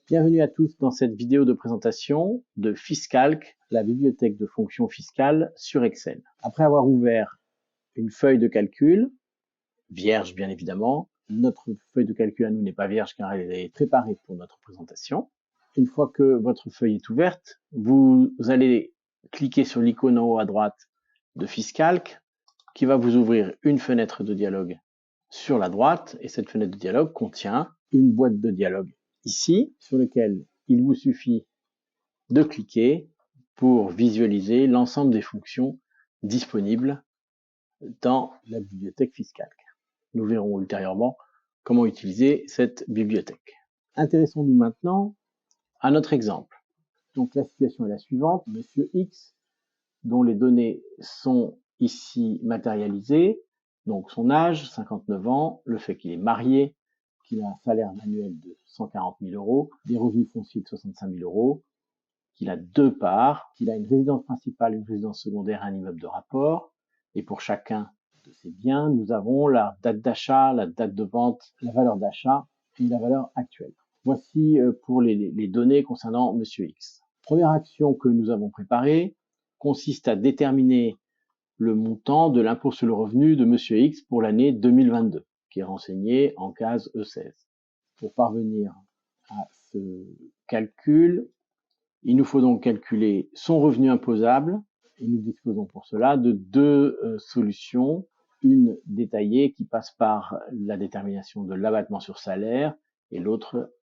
Bienvenue à tous dans cette vidéo de présentation de Fiscalc, la bibliothèque de fonctions fiscales sur Excel. Après avoir ouvert une feuille de calcul, vierge bien évidemment, notre feuille de calcul à nous n'est pas vierge car elle est préparée pour notre présentation. Une fois que votre feuille est ouverte, vous allez cliquer sur l'icône en haut à droite de Fiscalc qui va vous ouvrir une fenêtre de dialogue sur la droite et cette fenêtre de dialogue contient une boîte de dialogue ici, sur lequel il vous suffit de cliquer pour visualiser l'ensemble des fonctions disponibles dans la bibliothèque Fiscalc. Nous verrons ultérieurement comment utiliser cette bibliothèque. Intéressons-nous maintenant à notre exemple. Donc la situation est la suivante. Monsieur X, dont les données sont ici matérialisées, donc son âge, 59 ans, le fait qu'il est marié, qu'il a un salaire annuel de 140 000 euros, des revenus fonciers de 65 000 euros, qu'il a 2 parts, qu'il a une résidence principale, une résidence secondaire, un immeuble de rapport. Et pour chacun de ces biens, nous avons la date d'achat, la date de vente, la valeur d'achat et la valeur actuelle. Voici pour les données concernant Monsieur X. Première action que nous avons préparée consiste à déterminer le montant de l'impôt sur le revenu de Monsieur X pour l'année 2022, qui est renseigné en case E16. Pour parvenir à ce calcul, il nous faut donc calculer son revenu imposable et nous disposons pour cela de deux solutions. Une détaillée qui passe par la détermination de l'abattement sur salaire et l'autre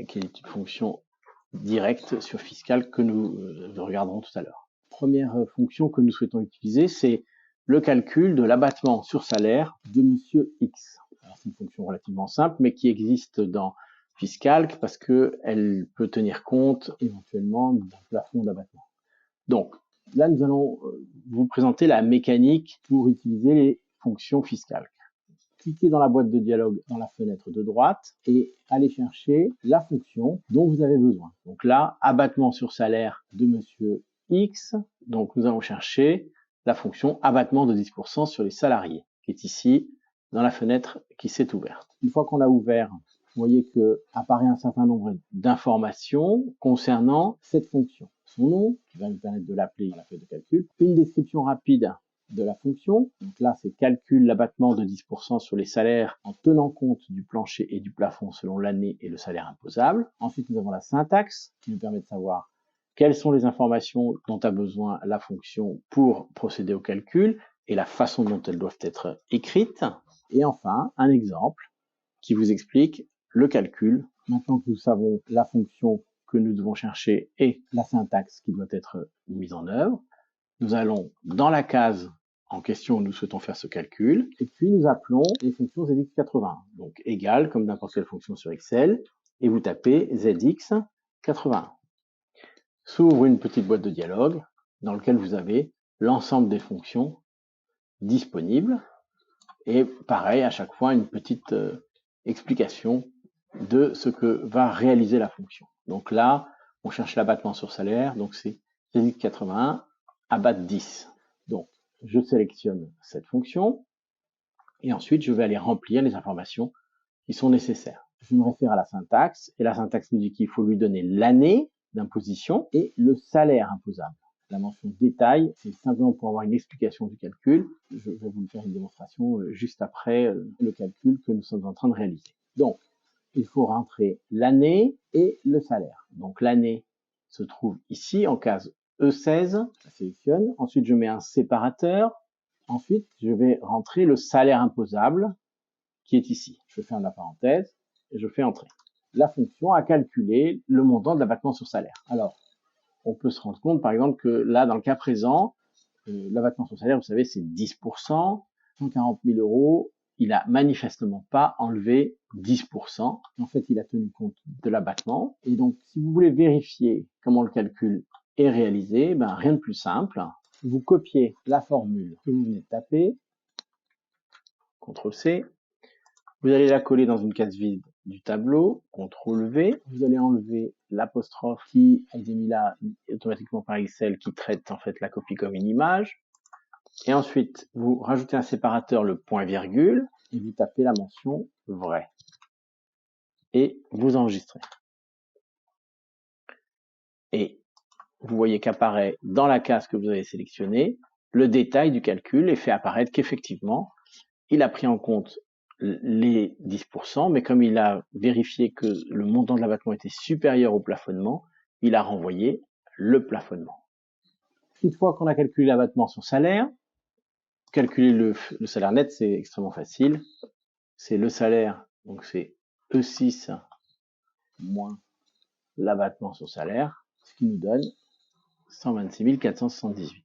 qui est une fonction directe sur Fiscalc que nous regarderons tout à l'heure. Première fonction que nous souhaitons utiliser, c'est le calcul de l'abattement sur salaire de Monsieur X. Alors, c'est une fonction relativement simple, mais qui existe dans Fiscalc parce qu'elle peut tenir compte éventuellement d'un plafond d'abattement. Donc, là, nous allons vous présenter la mécanique pour utiliser les fonctions Fiscalc. Cliquez dans la boîte de dialogue dans la fenêtre de droite et allez chercher la fonction dont vous avez besoin. Donc là, abattement sur salaire de Monsieur X. Donc nous allons chercher la fonction abattement de 10% sur les salariés, qui est ici dans la fenêtre qui s'est ouverte. Une fois qu'on l'a ouvert, vous voyez que apparaît un certain nombre d'informations concernant cette fonction. Son nom, qui va nous permettre de l'appeler dans la feuille de calcul, une description rapide de la fonction. Donc là, c'est calcul l'abattement de 10% sur les salaires en tenant compte du plancher et du plafond selon l'année et le salaire imposable. Ensuite, nous avons la syntaxe qui nous permet de savoir quelles sont les informations dont a besoin la fonction pour procéder au calcul et la façon dont elles doivent être écrites. Et enfin, un exemple qui vous explique le calcul. Maintenant que nous savons la fonction que nous devons chercher et la syntaxe qui doit être mise en œuvre, nous allons dans la case en question où nous souhaitons faire ce calcul, et puis nous appelons les fonctions ZX80. Donc égal, comme n'importe quelle fonction sur Excel, et vous tapez ZX80. S'ouvre une petite boîte de dialogue dans laquelle vous avez l'ensemble des fonctions disponibles, et pareil, à chaque fois, une petite explication de ce que va réaliser la fonction. Donc là, on cherche l'abattement sur salaire, donc c'est ZX81, abattre 10. Donc, je sélectionne cette fonction et ensuite je vais aller remplir les informations qui sont nécessaires. Je me réfère à la syntaxe et la syntaxe me dit qu'il faut lui donner l'année d'imposition et le salaire imposable. La mention détail, c'est simplement pour avoir une explication du calcul. Je vais vous faire une démonstration juste après le calcul que nous sommes en train de réaliser. Donc, il faut rentrer l'année et le salaire. Donc, l'année se trouve ici en case E16, je sélectionne. Ensuite, je mets un séparateur. Ensuite, je vais rentrer le salaire imposable qui est ici. Je ferme la parenthèse et je fais entrer. La fonction a calculé le montant de l'abattement sur salaire. Alors, on peut se rendre compte, par exemple, que là, dans le cas présent, l'abattement sur salaire, vous savez, c'est 10%, 140 000 euros. Il a manifestement pas enlevé 10%. En fait, il a tenu compte de l'abattement. Et donc, si vous voulez vérifier comment le calcul est réalisé, ben, rien de plus simple. Vous copiez la formule que vous venez de taper, CTRL-C. Vous allez la coller dans une case vide du tableau, CTRL-V. Vous allez enlever l'apostrophe qui a été mis là automatiquement par Excel qui traite en fait la copie comme une image. Et ensuite, vous rajoutez un séparateur, le point-virgule, et vous tapez la mention vrai. Et vous enregistrez. Et vous voyez qu'apparaît dans la case que vous avez sélectionnée le détail du calcul et fait apparaître qu'effectivement, il a pris en compte les 10%, mais comme il a vérifié que le montant de l'abattement était supérieur au plafonnement, il a renvoyé le plafonnement. Une fois qu'on a calculé l'abattement sur salaire, calculer le salaire net, c'est extrêmement facile. C'est le salaire, donc c'est E6 moins l'abattement sur salaire, ce qui nous donne 126 478.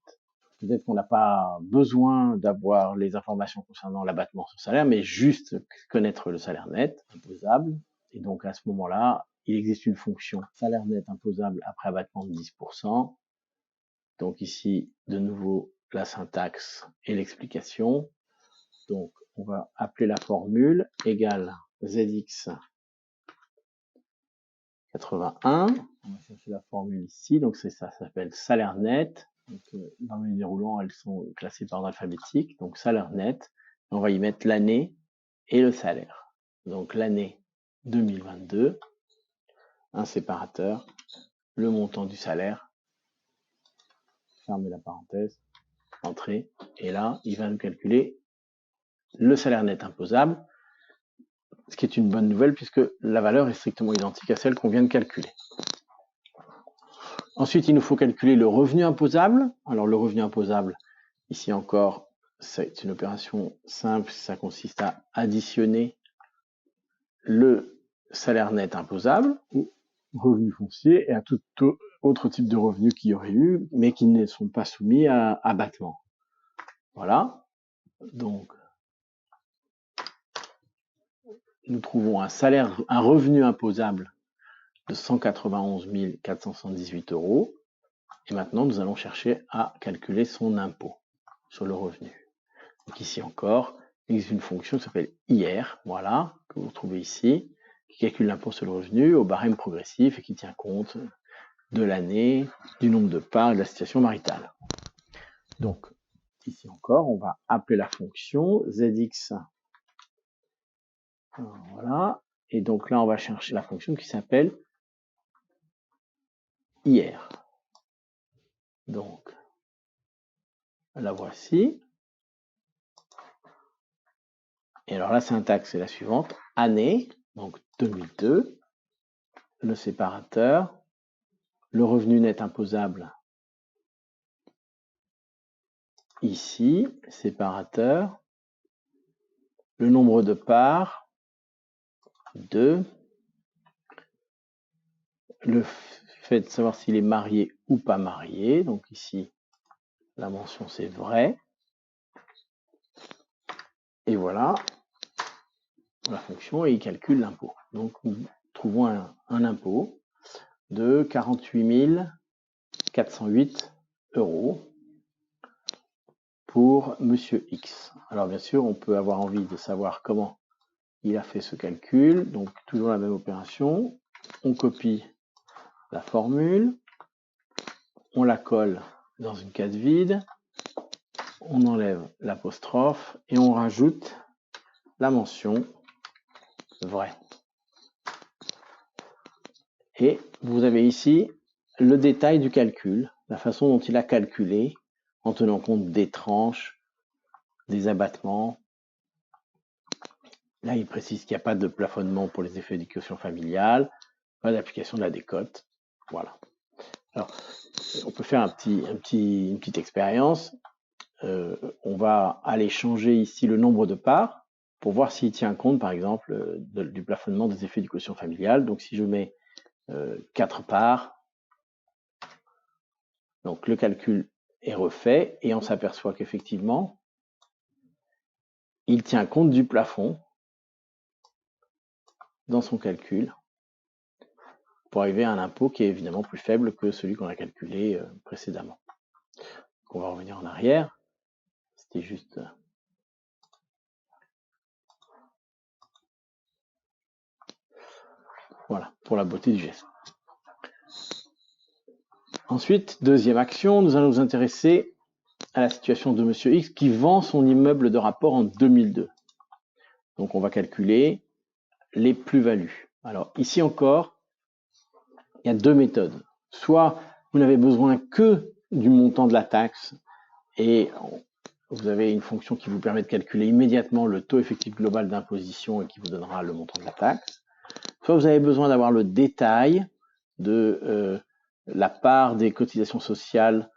Peut-être qu'on n'a pas besoin d'avoir les informations concernant l'abattement sur salaire, mais juste connaître le salaire net imposable. Et donc à ce moment-là, il existe une fonction salaire net imposable après abattement de 10%. Donc ici, de nouveau, la syntaxe et l'explication. Donc on va appeler la formule égale ZX 81. On va chercher la formule ici, donc c'est ça s'appelle salaire net. Donc, dans le menu déroulant, elles sont classées par ordre alphabétique. Donc salaire net, on va y mettre l'année et le salaire. Donc l'année 2022, un séparateur, le montant du salaire, fermez la parenthèse, entrée, et là, il va nous calculer le salaire net imposable, ce qui est une bonne nouvelle puisque la valeur est strictement identique à celle qu'on vient de calculer. Ensuite, il nous faut calculer le revenu imposable. Alors, le revenu imposable, ici encore, c'est une opération simple. Ça consiste à additionner le salaire net imposable, ou revenu foncier, et à tout autre type de revenu qu'il y aurait eu, mais qui ne sont pas soumis à abattement. Voilà. Donc, nous trouvons un revenu imposable de 191 478 €. Et maintenant, nous allons chercher à calculer son impôt sur le revenu. Donc ici encore, il existe une fonction qui s'appelle IR, voilà, que vous trouvez ici, qui calcule l'impôt sur le revenu au barème progressif et qui tient compte de l'année, du nombre de parts et de la situation maritale. Donc, ici encore, on va appeler la fonction ZX. Voilà. Et donc là, on va chercher la fonction qui s'appelle IR. Donc, la voici. Et alors la syntaxe est la suivante. Année, donc 2002, le séparateur, le revenu net imposable ici, séparateur, le nombre de parts, 2, le fait de savoir s'il est marié ou pas marié, donc ici la mention c'est vrai, et voilà la fonction et il calcule l'impôt. Donc nous trouvons un impôt de 48 408 € pour Monsieur X. Alors bien sûr, on peut avoir envie de savoir comment il a fait ce calcul. Donc toujours la même opération. On copie la formule, on la colle dans une case vide, on enlève l'apostrophe et on rajoute la mention vrai. Et vous avez ici le détail du calcul, la façon dont il a calculé en tenant compte des tranches, des abattements. Là, il précise qu'il n'y a pas de plafonnement pour les effets d'éducation familiale, pas d'application de la décote. Voilà. Alors, on peut faire une petite expérience. On va aller changer ici le nombre de parts pour voir s'il tient compte, par exemple, du plafonnement des effets du quotient familial. Donc, si je mets 4 parts, donc le calcul est refait et on s'aperçoit qu'effectivement, il tient compte du plafond dans son calcul pour arriver à un impôt qui est évidemment plus faible que celui qu'on a calculé précédemment. Donc, on va revenir en arrière. C'était juste... Voilà, pour la beauté du geste. Ensuite, deuxième action, nous allons nous intéresser à la situation de Monsieur X qui vend son immeuble de rapport en 2002. Donc on va calculer les plus-values. Alors ici encore, il y a deux méthodes. soit vous n'avez besoin que du montant de la taxe et vous avez une fonction qui vous permet de calculer immédiatement le taux effectif global d'imposition et qui vous donnera le montant de la taxe. Soit vous avez besoin d'avoir le détail de la part des cotisations sociales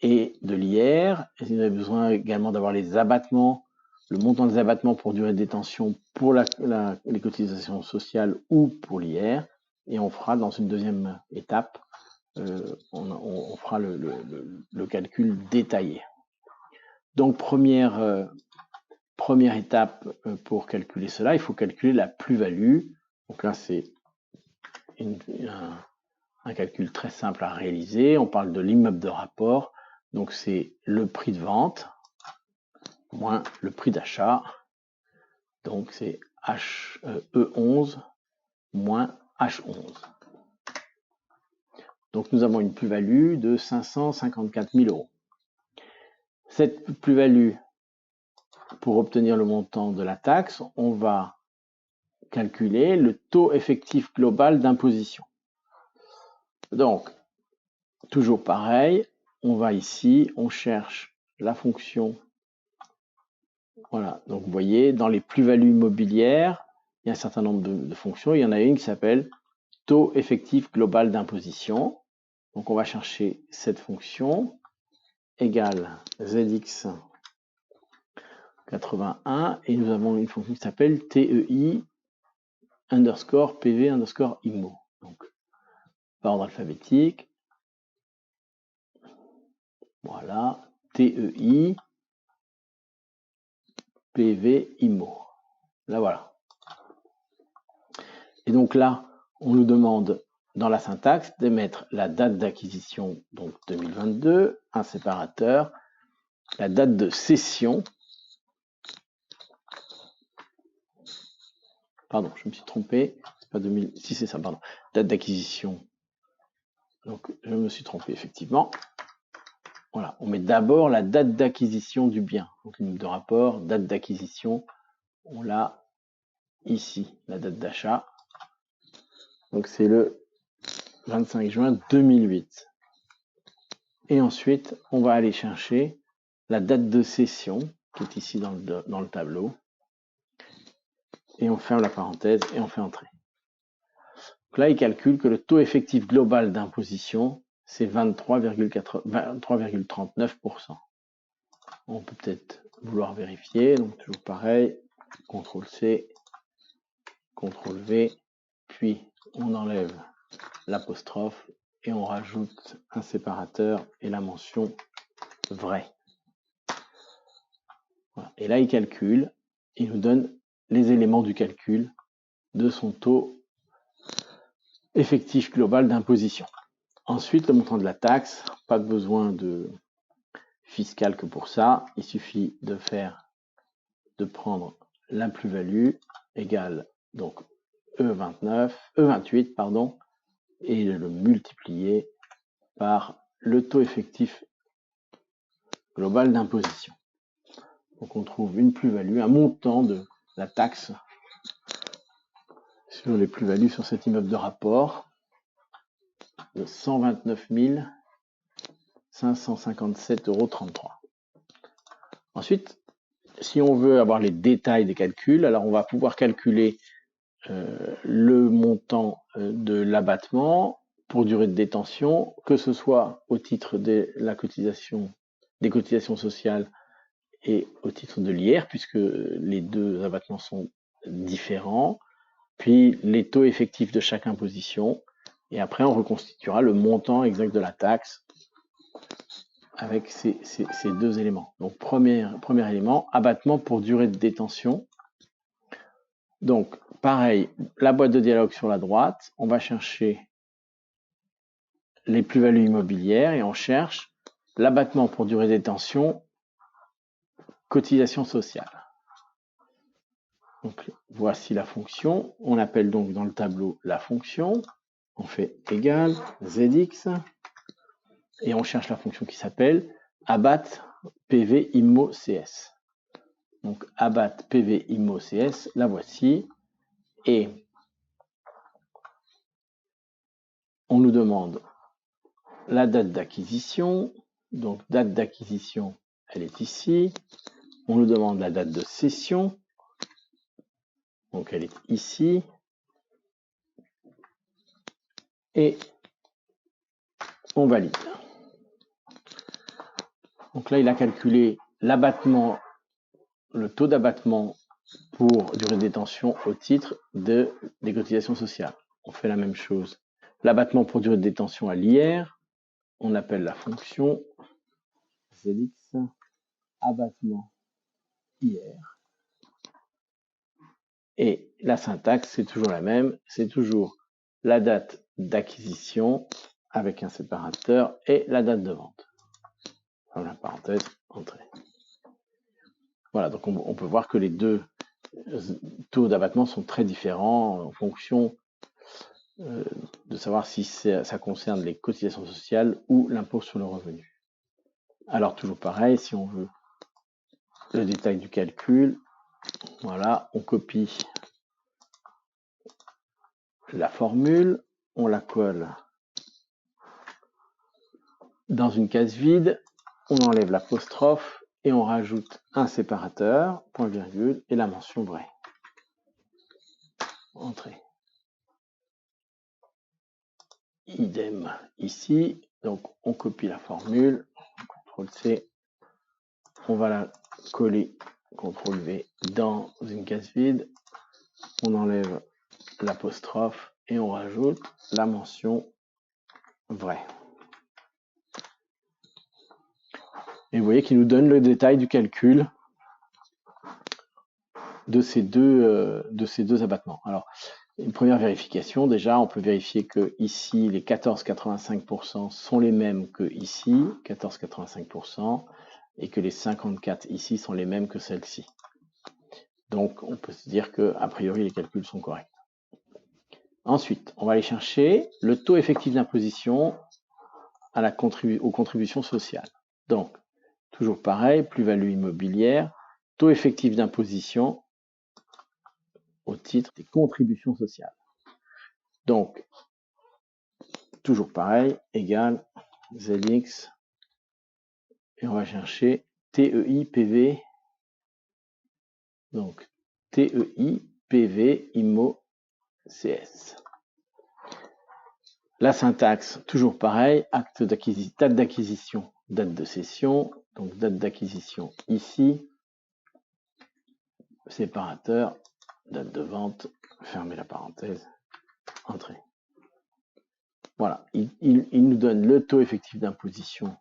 et de l'IR. Et vous avez besoin également d'avoir les abattements, le montant des abattements pour durée de détention pour les cotisations sociales ou pour l'IR. Et on fera dans une deuxième étape, on fera le calcul détaillé. Donc première étape pour calculer cela, il faut calculer la plus-value. Donc là c'est un calcul très simple à réaliser. On parle de l'immeuble de rapport. Donc c'est le prix de vente moins le prix d'achat. Donc c'est E11 moins H11. Donc nous avons une plus-value de 554 000 euros. Cette plus-value, pour obtenir le montant de la taxe, on va calculer le taux effectif global d'imposition. Donc, toujours pareil, on va ici, on cherche la fonction. Voilà, donc vous voyez, dans les plus-values immobilières, il y a un certain nombre de fonctions. Il y en a une qui s'appelle taux effectif global d'imposition. Donc on va chercher cette fonction égale ZX 81 et nous avons une fonction qui s'appelle TEI underscore PV underscore IMO. Donc par ordre alphabétique. Voilà, TEI PV IMO. Là voilà. Et donc là, on nous demande dans la syntaxe d'émettre la date d'acquisition, donc 2022, un séparateur, la date de cession. Pardon, je me suis trompé, c'est pas 2000, si c'est ça, pardon, date d'acquisition. Donc je me suis trompé effectivement. Voilà, on met d'abord la date d'acquisition du bien. Donc une de rapport, date d'acquisition, on l'a ici, la date d'achat. Donc c'est le 25 juin 2008. Et ensuite, on va aller chercher la date de cession, qui est ici dans le tableau. Et on ferme la parenthèse et on fait entrer. Donc là, il calcule que le taux effectif global d'imposition, c'est 23,39%. On peut peut-être vouloir vérifier. Donc toujours pareil, CTRL-C, CTRL-V, puis on enlève l'apostrophe et on rajoute un séparateur et la mention vrai. Voilà. Et là, il calcule, il nous donne les éléments du calcul de son taux effectif global d'imposition. Ensuite, le montant de la taxe, pas de besoin de fiscal que pour ça. Il suffit de prendre la plus-value égale donc E28 pardon, et de le multiplier par le taux effectif global d'imposition. Donc on trouve une plus-value, un montant de la taxe sur les plus-values sur cet immeuble de rapport de 129 557,33 €. Ensuite, si on veut avoir les détails des calculs, alors on va pouvoir calculer le montant de l'abattement pour durée de détention, que ce soit au titre de la cotisation, des cotisations sociales et au titre de l'IR, puisque les deux abattements sont différents, puis les taux effectifs de chaque imposition, et après on reconstituera le montant exact de la taxe avec ces deux éléments. Donc premier élément, abattement pour durée de détention. Donc pareil, la boîte de dialogue sur la droite, on va chercher les plus-values immobilières et on cherche l'abattement pour durée de détention, cotisation sociale. Donc voici la fonction, on appelle donc dans le tableau la fonction, on fait égal ZX et on cherche la fonction qui s'appelle abat PV immo CS. Donc abat PV immo CS, la voici, et on nous demande la date d'acquisition. Donc, date d'acquisition, elle est ici. On nous demande la date de cession. Donc, elle est ici. Et on valide. Donc là, il a calculé l'abattement, le taux d'abattement pour durée de détention au titre des cotisations sociales. On fait la même chose. L'abattement pour durée de détention à l'IR, on appelle la fonction ZX abattement IR. Et la syntaxe, c'est toujours la même, c'est toujours la date d'acquisition avec un séparateur et la date de vente. Dans la parenthèse, entrée. Voilà, donc on peut voir que les deux taux d'abattement sont très différents en fonction de savoir si ça concerne les cotisations sociales ou l'impôt sur le revenu. Alors toujours pareil, si on veut le détail du calcul, voilà, on copie la formule, on la colle dans une case vide, on enlève l'apostrophe et on rajoute un séparateur, point virgule, et la mention vraie. Entrée. Idem ici, donc on copie la formule, CTRL-C, on va la coller, CTRL-V, dans une case vide, on enlève l'apostrophe et on rajoute la mention vraie. Et vous voyez qu'il nous donne le détail du calcul de ces deux abattements. Alors, une première vérification, déjà, on peut vérifier que ici, les 14,85% sont les mêmes que ici, 14,85%, et que les 54 ici sont les mêmes que celles-ci. Donc, on peut se dire que, a priori, les calculs sont corrects. Ensuite, on va aller chercher le taux effectif d'imposition aux contributions sociales. Donc, toujours pareil, plus-value immobilière, taux effectif d'imposition au titre des contributions sociales. Donc, toujours pareil, égal ZX, et on va chercher TEI PV, donc TEI PV IMO CS. La syntaxe, toujours pareil, acte d'acquisition, date d'acquisition, date de cession, donc date d'acquisition ici, séparateur, date de vente, fermez la parenthèse, entrée. Voilà, il nous donne le taux effectif d'imposition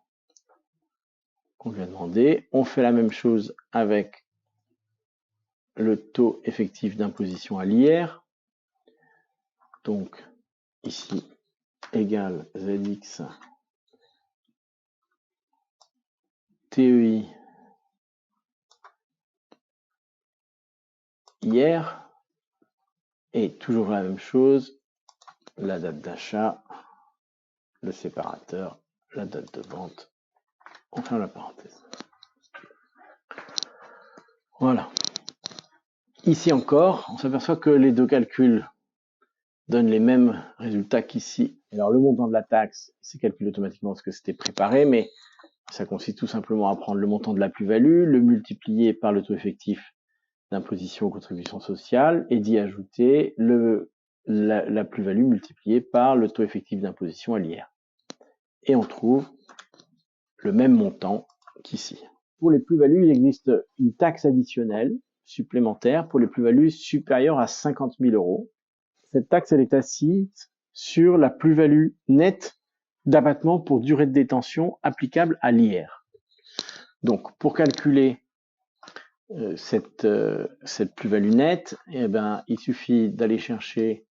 qu'on lui a demandé. On fait la même chose avec le taux effectif d'imposition à l'IR. Donc, ici, égale ZX TEI IR. Et toujours la même chose, la date d'achat, le séparateur, la date de vente. On ferme la parenthèse. Voilà. Ici encore, on s'aperçoit que les deux calculs donnent les mêmes résultats qu'ici. Alors le montant de la taxe, c'est calculé automatiquement parce que c'était préparé, mais ça consiste tout simplement à prendre le montant de la plus-value, le multiplier par le taux effectif d'imposition aux contributions sociales et d'y ajouter la plus-value multipliée par le taux effectif d'imposition à l'IR. Et on trouve le même montant qu'ici. Pour les plus-values, il existe une taxe additionnelle supplémentaire pour les plus-values supérieures à 50 000 euros. Cette taxe, elle est assise sur la plus-value nette d'abattement pour durée de détention applicable à l'IR. Donc, pour calculer cette plus-value nette, eh ben, il suffit d'aller chercher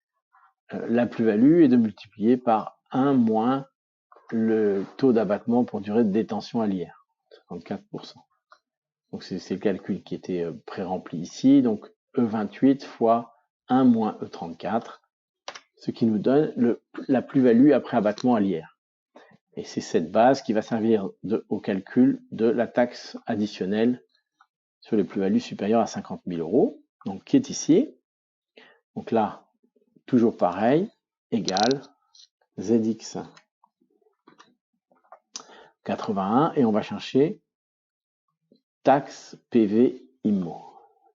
la plus-value et de multiplier par 1 moins le taux d'abattement pour durée de détention à l'IR, 54%. Donc c'est le calcul qui était pré-rempli ici, donc E28 fois 1 moins E34, ce qui nous donne la plus-value après abattement à l'IR. Et c'est cette base qui va servir au calcul de la taxe additionnelle sur les plus-values supérieures à 50 000 euros, donc qui est ici. Donc là, toujours pareil, égal ZX 81 et on va chercher taxe PV IMO.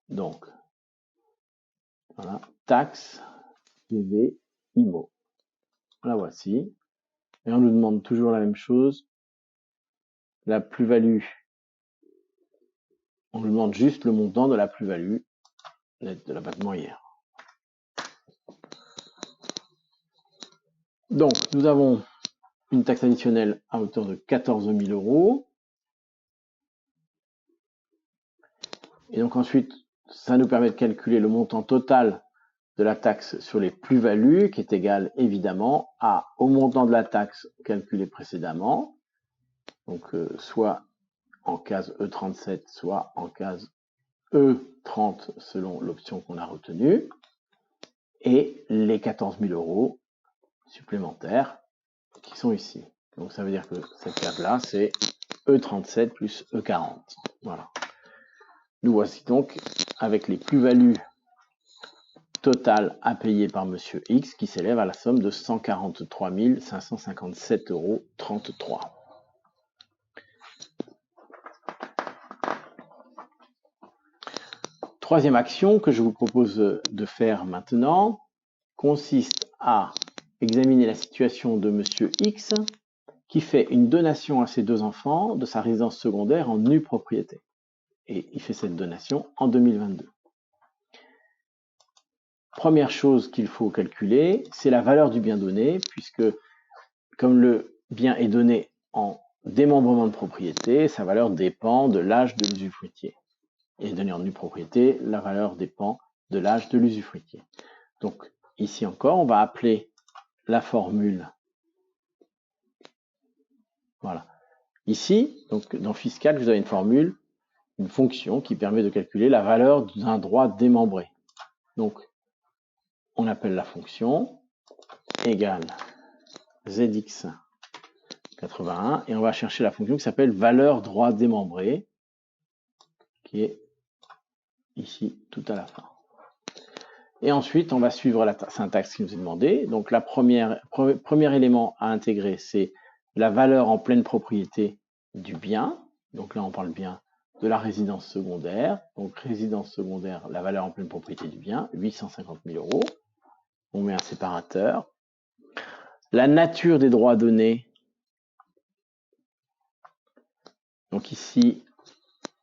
Donc, voilà, taxe PV IMO. La voici. Et on nous demande toujours la même chose. La plus-value. On nous demande juste le montant de la plus-value de l'abattement hier. Donc, nous avons une taxe additionnelle à hauteur de 14 000 €. Et donc ensuite, ça nous permet de calculer le montant total de la taxe sur les plus-values, qui est égal évidemment au montant de la taxe calculé précédemment, donc soit en case E37, soit en case E30 selon l'option qu'on a retenue, et les 14 000 € supplémentaires qui sont ici. Donc ça veut dire que cette case-là, c'est E37 plus E40. Voilà. Nous voici donc avec les plus-values totales à payer par Monsieur X qui s'élève à la somme de 143 557,33 €. Troisième action que je vous propose de faire maintenant consiste à examiner la situation de Monsieur X qui fait une donation à ses deux enfants de sa résidence secondaire en nue propriété. Et il fait cette donation en 2022. Première chose qu'il faut calculer, c'est la valeur du bien donné, puisque comme le bien est donné en démembrement de propriété, sa valeur dépend de l'âge de l'usufruitier. Et donné en nue propriété, la valeur dépend de l'âge de l'usufruitier. Donc ici encore, on va appeler la formule. Voilà. Ici, donc dans Fiscal, vous avez une formule, une fonction qui permet de calculer la valeur d'un droit démembré. Donc, on appelle la fonction égale ZX 81 et on va chercher la fonction qui s'appelle valeur droit démembré qui est ici tout à la fin. Et ensuite, on va suivre la syntaxe qui nous est demandée. Donc, premier élément à intégrer, c'est la valeur en pleine propriété du bien. Donc là, on parle bien de la résidence secondaire. Donc, résidence secondaire, la valeur en pleine propriété du bien, 850 000 €. On met un séparateur. La nature des droits donnés. Donc ici,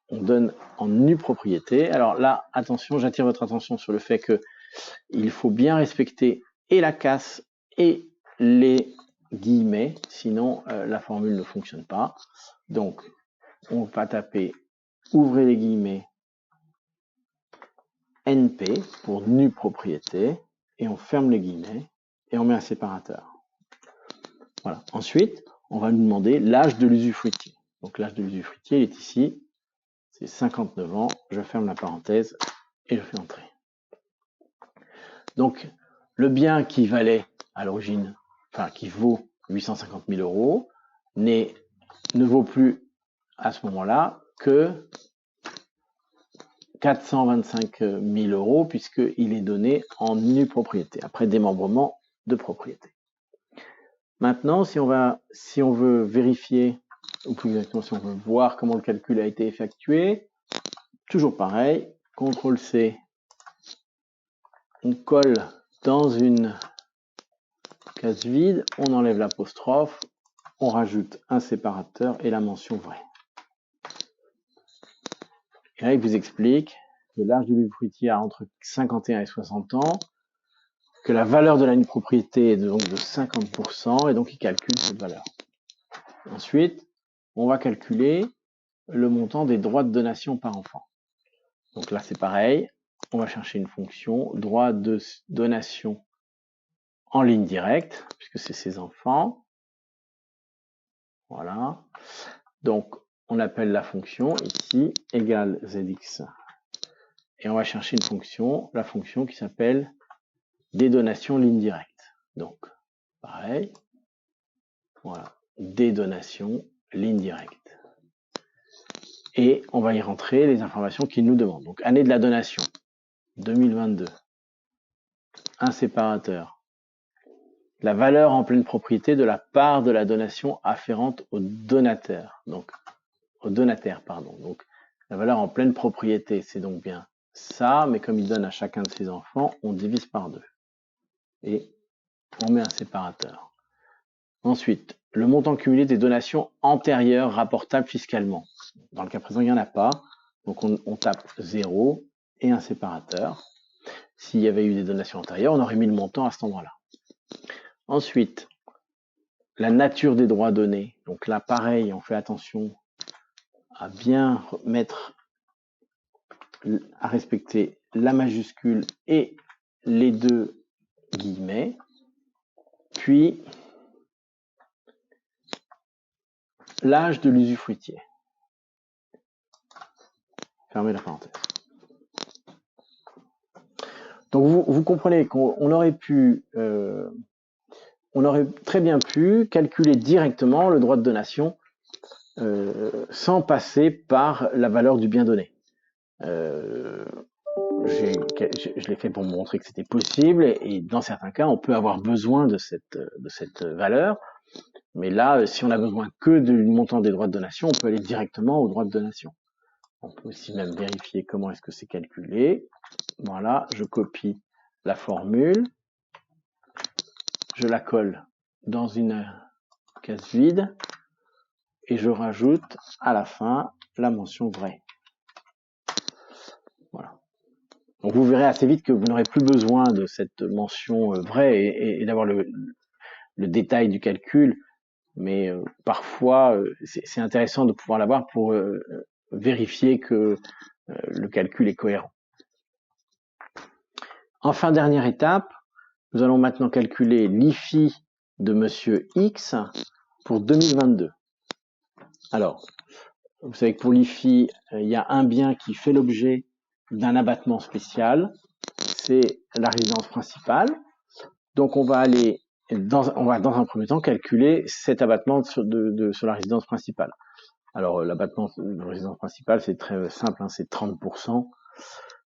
on donne en nue propriété. Alors là, attention, j'attire votre attention sur le fait qu'il faut bien respecter et la casse et les guillemets, sinon la formule ne fonctionne pas. Donc, on va taper, ouvrez les guillemets, NP pour nue propriété, et on ferme les guillemets, et on met un séparateur. Voilà. Ensuite, on va nous demander l'âge de l'usufruitier. Donc l'âge de l'usufruitier, il est ici, c'est 59 ans, je ferme la parenthèse, et je fais entrer. Donc, le bien qui valait à l'origine, enfin qui vaut 850 000 €, ne vaut plus à ce moment-là que 425 000 € puisqu'il est donné en nue propriété, après démembrement de propriété. Maintenant, si on veut vérifier, ou plus exactement si on veut voir comment le calcul a été effectué, toujours pareil, CTRL-C, on colle dans une case vide, on enlève l'apostrophe, on rajoute un séparateur et la mention vraie. Et là, il vous explique que l'âge de l'usufruitier a entre 51 et 60 ans, que la valeur de la nue propriété est donc de 50%, et donc il calcule cette valeur. Ensuite, on va calculer le montant des droits de donation par enfant. Donc là, c'est pareil, on va chercher une fonction, droit de donation en ligne directe, puisque c'est ses enfants. Voilà. Donc, on appelle la fonction ici égale ZX. Et on va chercher une fonction, la fonction qui s'appelle dédonation ligne directe. Donc, pareil. Voilà. Dédonation ligne directe. Et on va y rentrer les informations qu'il nous demande. Donc, année de la donation, 2022. Un séparateur. la valeur en pleine propriété de la part de la donation afférente au donateur. Donc, au donataire, pardon. Donc, la valeur en pleine propriété, c'est donc bien ça, mais comme il donne à chacun de ses enfants, on divise par 2. Et on met un séparateur. Ensuite, le montant cumulé des donations antérieures rapportables fiscalement. Dans le cas présent, il n'y en a pas. Donc, on tape 0 et un séparateur. S'il y avait eu des donations antérieures, on aurait mis le montant à cet endroit-là. Ensuite, la nature des droits donnés. Donc là, pareil, on fait attention à bien mettre, à respecter la majuscule et les 2 guillemets. Puis, l'âge de l'usufruitier. Fermez la parenthèse. Donc vous comprenez qu'on aurait pu, on aurait très bien pu calculer directement le droit de donation sans passer par la valeur du bien donné. Je l'ai fait pour montrer que c'était possible et dans certains cas, on peut avoir besoin de cette valeur. Mais là, si on a besoin que du montant des droits de donation, on peut aller directement aux droits de donation. On peut aussi même vérifier comment est-ce que c'est calculé. Voilà, je copie la formule, je la colle dans une case vide et je rajoute à la fin la mention vraie. Voilà. Donc vous verrez assez vite que vous n'aurez plus besoin de cette mention vraie et d'avoir le détail du calcul, mais parfois c'est intéressant de pouvoir l'avoir pour vérifier que le calcul est cohérent. Enfin, dernière étape, nous allons maintenant calculer l'IFI de Monsieur X pour 2022. Alors, vous savez que pour l'IFI, il y a un bien qui fait l'objet d'un abattement spécial, c'est la résidence principale. Donc on va aller dans un premier temps calculer cet abattement sur la résidence principale. Alors l'abattement de la résidence principale, c'est très simple, hein, c'est 30%.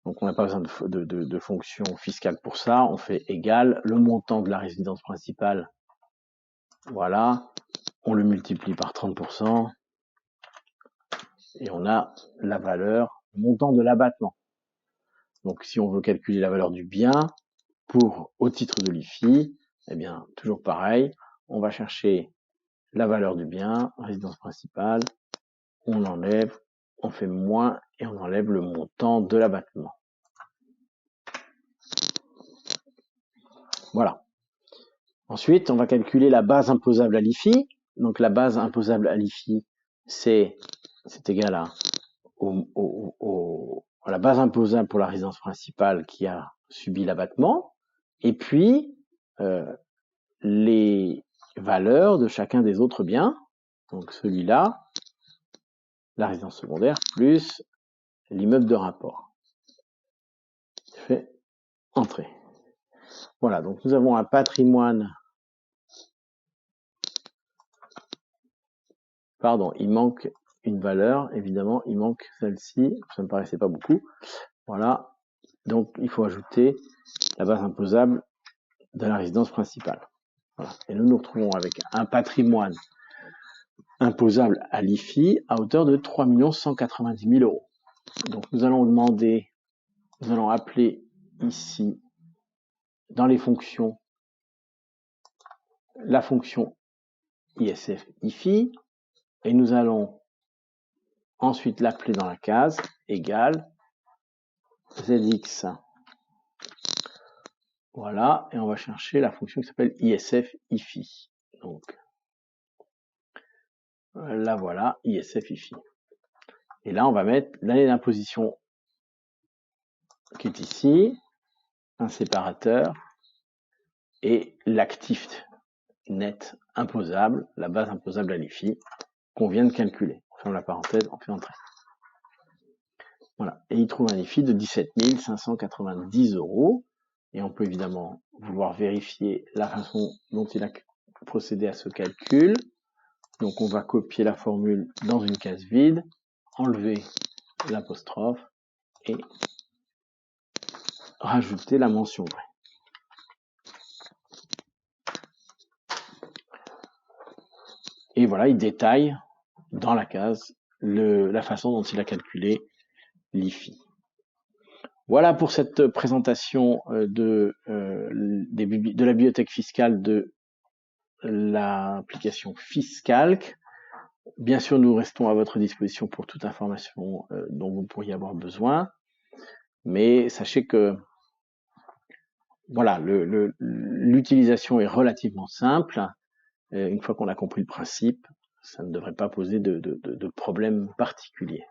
Donc on n'a pas besoin de fonction fiscale pour ça. On fait égal le montant de la résidence principale. Voilà, on le multiplie par 30% et on a la valeur, le montant de l'abattement. Donc si on veut calculer la valeur du bien au titre de l'IFI, eh bien toujours pareil, on va chercher la valeur du bien, résidence principale, on enlève, on fait moins et on enlève le montant de l'abattement. Voilà. Ensuite, on va calculer la base imposable à l'IFI. Donc la base imposable à l'IFI, c'est égal à la base imposable pour la résidence principale qui a subi l'abattement, et puis les valeurs de chacun des autres biens. Donc celui-là, la résidence secondaire, plus l'immeuble de rapport. Je fais entrer. Voilà, donc nous avons un patrimoine. Pardon, il manque une valeur, évidemment, il manque celle-ci, ça me paraissait pas beaucoup. Voilà, donc il faut ajouter la base imposable de la résidence principale. Voilà. Et nous nous retrouvons avec un patrimoine imposable à l'IFI à hauteur de 3 190 000 euros. Donc nous allons appeler ici, dans les fonctions, la fonction ISF IFI, et nous allons ensuite l'appeler dans la case égale ZX. Voilà, et on va chercher la fonction qui s'appelle ISF IFI. Donc, là voilà, ISF IFI. Et là, on va mettre l'année d'imposition qui est ici, un séparateur, et l'actif net imposable, la base imposable à l'IFI, qu'on vient de calculer. On ferme la parenthèse, on fait entrer. Voilà, et il trouve un IFI de 17 590 euros. Et on peut évidemment vouloir vérifier la façon dont il a procédé à ce calcul. Donc on va copier la formule dans une case vide, enlever l'apostrophe et rajouter la mention vraie. Et voilà, il détaille dans la case la façon dont il a calculé l'IFI. Voilà pour cette présentation de la bibliothèque fiscale de l'application Fiscalc. Bien sûr, nous restons à votre disposition pour toute information dont vous pourriez avoir besoin. Mais sachez que voilà, l'utilisation est relativement simple. Une fois qu'on a compris le principe, ça ne devrait pas poser de problème particulier.